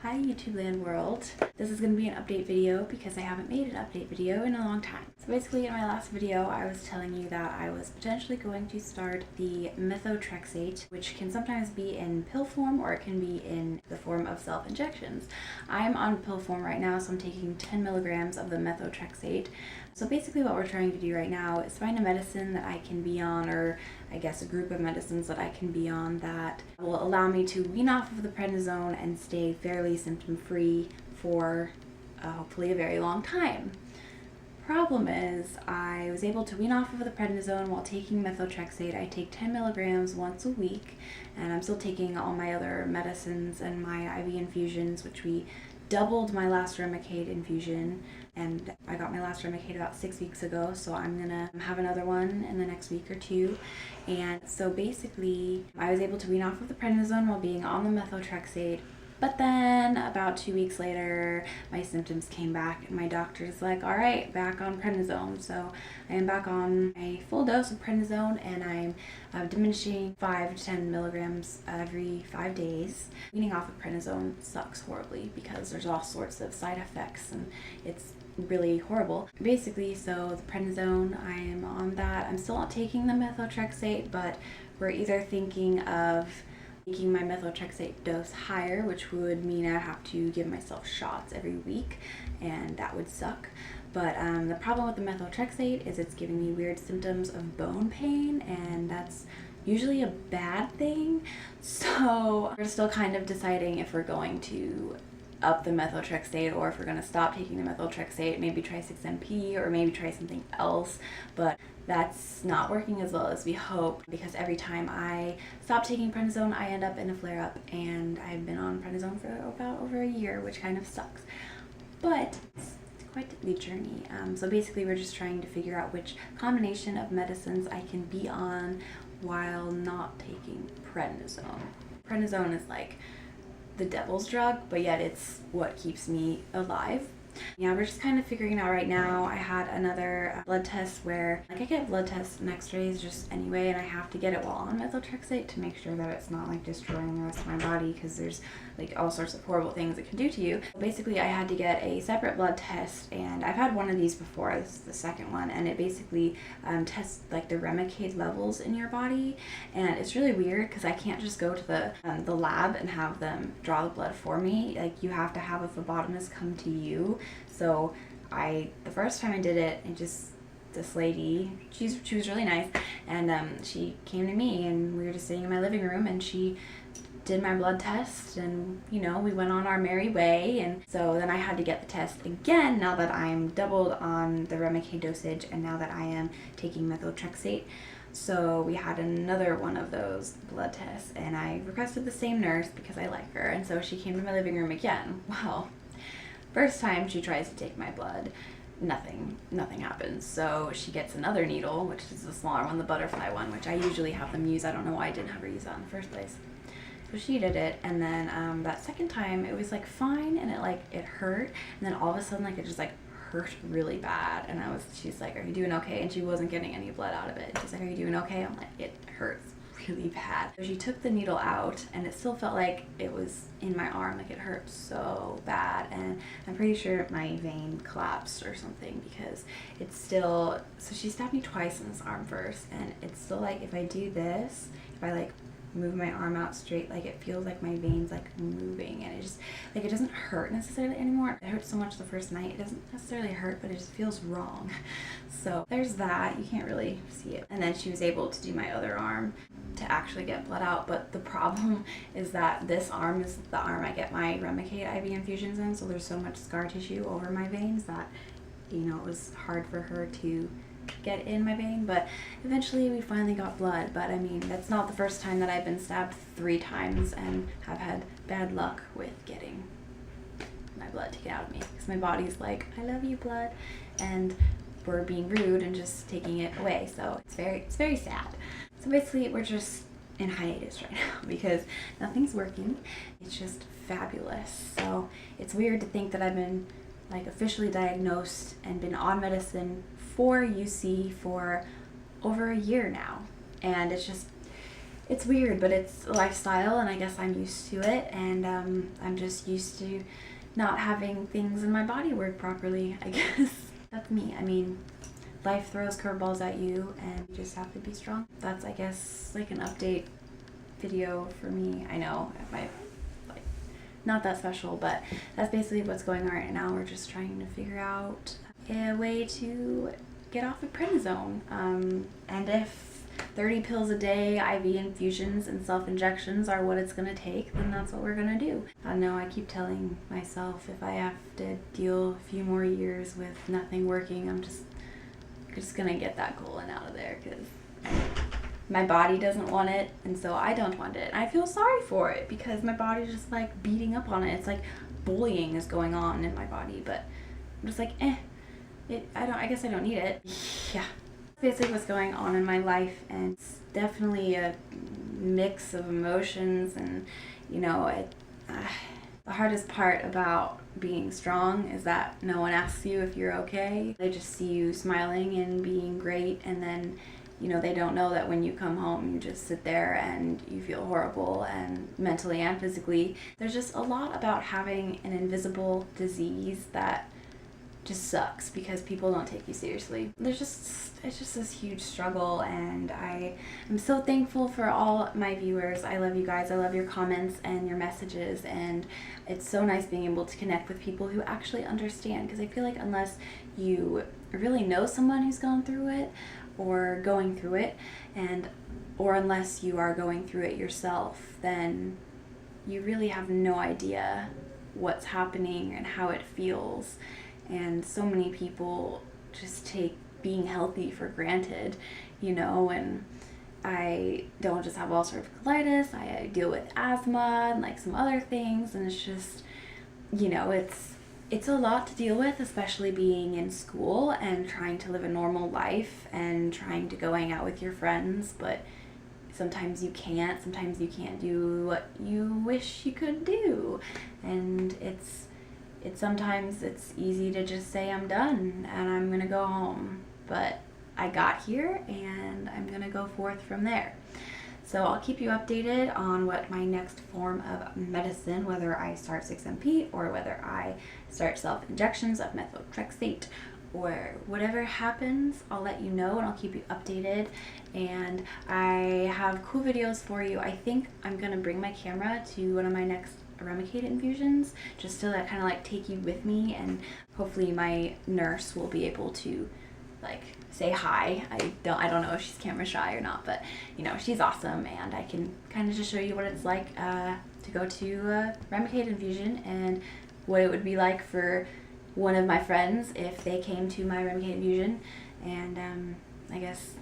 Hi YouTube land world. This is going to be an update video because I haven't made an update video in a long time. So basically in my last video I was telling you that I was potentially going to start the methotrexate, which can sometimes be in pill form or it can be in the form of self-injections. I'm on pill form right now, so I'm taking 10 milligrams of the methotrexate. So basically what we're trying to do right now is find a medicine that I can be on, or I guess a group of medicines that I can be on that will allow me to wean off of the prednisone and stay fairly symptom-free for hopefully a very long time. Problem is, I was able to wean off of the prednisone while taking methotrexate. I take 10 milligrams once a week, and I'm still taking all my other medicines and my IV infusions, which we doubled my last Remicade infusion, and I got my last Remicade about 6 weeks ago, so I'm gonna have another one in the next week or two. And so basically, I was able to wean off of the prednisone while being on the methotrexate. But then about 2 weeks later, my symptoms came back and my doctor's like, all right, back on prednisone. So I am back on a full dose of prednisone, and I'm diminishing 5 to 10 milligrams every 5 days. Weaning off of prednisone sucks horribly because there's all sorts of side effects and it's really horrible. Basically, so the prednisone, I am on that. I'm still not taking the methotrexate, but we're either thinking of making my methotrexate dose higher, which would mean I'd have to give myself shots every week, and that would suck. But the problem with the methotrexate is it's giving me weird symptoms of bone pain, and that's usually a bad thing. So we're still kind of deciding if we're going to up the methotrexate or if we're going to stop taking the methotrexate, maybe try 6-MP or maybe try something else. But that's not working as well as we hope, because every time I stop taking prednisone I end up in a flare-up, and I've been on prednisone for about over a year, which kind of sucks. But it's quite the journey. So basically we're just trying to figure out which combination of medicines I can be on while not taking prednisone. Prednisone is like the devil's drug, but yet it's what keeps me alive. Yeah, we're just kind of figuring out right now. I had another blood test where, like, I get blood tests and x-rays just anyway, and I have to get it while on methotrexate to make sure that it's not like destroying the rest of my body, because there's like all sorts of horrible things it can do to you. Basically, I had to get a separate blood test, and I've had one of these before. This is the second one, and it basically tests like the Remicade levels in your body, and it's really weird because I can't just go to the lab and have them draw the blood for me. Like, you have to have a phlebotomist come to you. So the first time I did it, this lady, she was really nice, and she came to me, and we were just sitting in my living room, and she did my blood test, and we went on our merry way. And so then I had to get the test again now that I'm doubled on the Remicade dosage, and now that I am taking methotrexate. So we had another one of those blood tests, and I requested the same nurse because I like her, and so she came to my living room again. Well, first time she tries to take my blood, nothing happens. So she gets another needle, which is the smaller one, the butterfly one, which I usually have them use. I don't know why I didn't have her use that in the first place. So she did it, and then that second time it was like fine, and it hurt, and then all of a sudden it just hurt really bad, and she's like, are you doing okay? And she wasn't getting any blood out of it. She's like, are you doing okay? I'm like, it hurts really bad. So she took the needle out, and it still felt like it was in my arm, like it hurt so bad, and I'm pretty sure my vein collapsed or something, because it's still, so she stabbed me twice in this arm first, and it's still like, if I do this, if I move my arm out straight, it feels like my veins moving, and it just it doesn't hurt necessarily anymore. It hurt so much the first night, it doesn't necessarily hurt, but it just feels wrong. So there's that. You can't really see it. And then she was able to do my other arm to actually get blood out, but the problem is that this arm is the arm I get my Remicade IV infusions in, so there's so much scar tissue over my veins that it was hard for her to get in my vein. But eventually we finally got blood. But I mean, that's not the first time that I've been stabbed 3 times and have had bad luck with getting my blood taken out of me, because my body's like, I love you, blood, and we're being rude and just taking it away. So it's very sad. So basically we're just in hiatus right now because nothing's working. It's just fabulous. So it's weird to think that I've been officially diagnosed and been on medicine for UC for over a year now, and it's just it's weird, but it's a lifestyle, and I guess I'm used to it, and I'm just used to not having things in my body work properly, I guess. That's me. I mean, life throws curveballs at you, and you just have to be strong. That's, I guess, like an update video for me. I know it might, like, not that special, but that's basically what's going on right now. We're just trying to figure out a way to get off of prednisone, and if 30 pills a day, IV infusions, and self-injections are what it's going to take, then that's what we're going to do. I know I keep telling myself if I have to deal a few more years with nothing working, I'm just going to get that colon out of there, because my body doesn't want it, and so I don't want it. And I feel sorry for it because my body's just like beating up on it. It's like bullying is going on in my body, but I'm just like, I guess I don't need it. Yeah. Basically what's going on in my life, and it's definitely a mix of emotions, and you know, the hardest part about being strong is that no one asks you if you're okay. They just see you smiling and being great, and then you know, they don't know that when you come home you just sit there and you feel horrible, and mentally and physically. There's just a lot about having an invisible disease that just sucks because people don't take you seriously. It's just this huge struggle, and I'm so thankful for all my viewers. I love you guys. I love your comments and your messages, and it's so nice being able to connect with people who actually understand, because I feel like unless you really know someone who's gone through it or going through it, or unless you are going through it yourself, then you really have no idea what's happening and how it feels. And so many people just take being healthy for granted, you know, and I don't just have ulcerative colitis, I deal with asthma and like some other things, and it's just, you know, it's a lot to deal with, especially being in school and trying to live a normal life and trying to go hang out with your friends, but sometimes you can't do what you wish you could do, and sometimes it's easy to just say I'm done and I'm gonna go home, but I got here and I'm gonna go forth from there. So I'll keep you updated on what my next form of medicine, whether I start 6-MP or whether I start self-injections of methotrexate or whatever happens. I'll let you know and I'll keep you updated, and I have cool videos for you. I think I'm gonna bring my camera to one of my next Remicade infusions, just to kind of like take you with me, and hopefully my nurse will be able to like say hi. I don't know if she's camera shy or not, but you know, she's awesome, and I can kind of just show you what it's like to go to a Remicade infusion, and what it would be like for one of my friends if they came to my Remicade infusion, and I guess,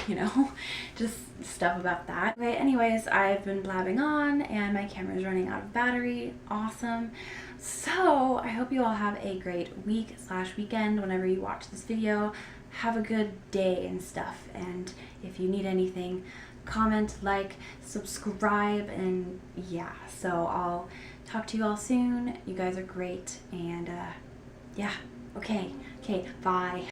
you know, just stuff about that. Okay, anyways, I've been blabbing on and my camera is running out of battery. Awesome. So I hope you all have a great week/weekend whenever you watch this video. Have a good day and stuff, and if you need anything, comment, like, subscribe, and yeah, so I'll talk to you all soon. You guys are great, and yeah, okay, bye.